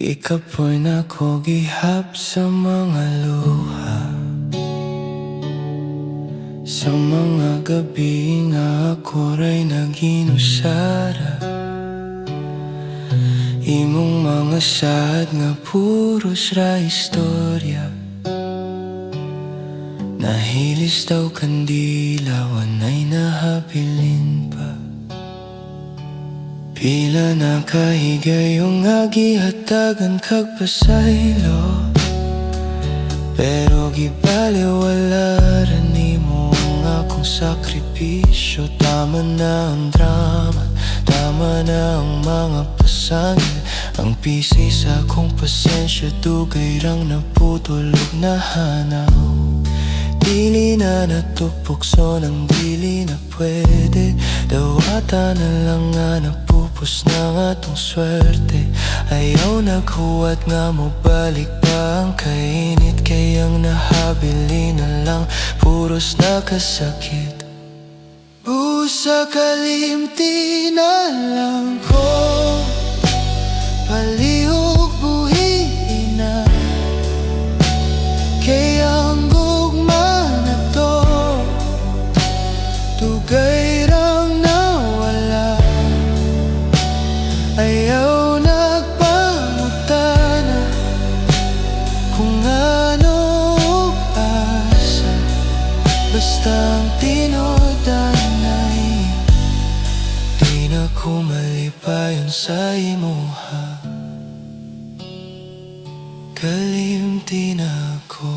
Ikapoy nako gihap sa mga luha, sa mga gabi nga ako ray naginusara. Imong mga sad nga puros ra istorya, nahilis daw kandila, wanay nahabilin pa. Pila na kahigayong nga gihatagan kag pasaylo, pero gibaliwala ra nimo ang akong sakripisyo. Tama na ang drama, tama na ang mga pasangil. Ang pisi sa akong pasensya, dugay rang naputulog na hanaw. Dili na natupokso ng dili na pwede, dawata na lang nga napupos na nga tong swerte. Ayaw naghuwat nga mo balik pa ang kainit, kayang nahabili na lang puros nakasakit. Busa kalimti na lang ko, palihog buhi na, kayang dugay rang nawala. Ayaw nagpangutana kung ano asa, basta ang tinodanay. Di na ko malipayon sa imuha, kalimti na ako.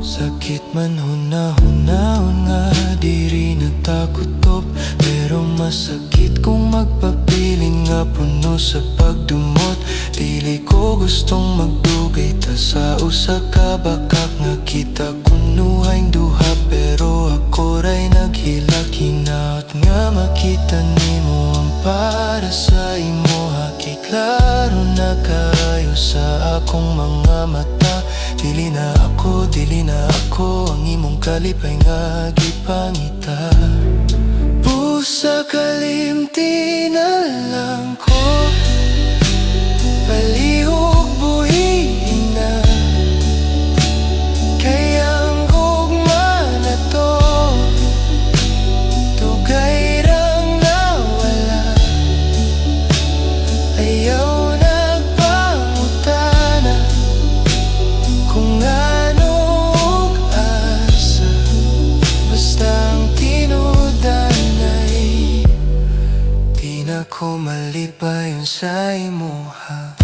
Sakit man hunahunahon nga diri nagtakutop, pero masakit kung magpapiling nga puno sa pagdumot. Dili ko gustong magdugay ta sa usa ka bakak nga kita kunuhay duha, pero ako ray naghilak hinaot nga makita nimo ang para sa imo. Kay klaro na kayo sa akong mga mata, dili na ako ang imong kalipay nga gipangita. Busa kalimti na lang ko, palihog buhi na, kayang gugma na to, dugay rang nawala. Ayaw nagpangutana kung ano asa, basta ang tinodanay. Di na ko malipayon sa imuha.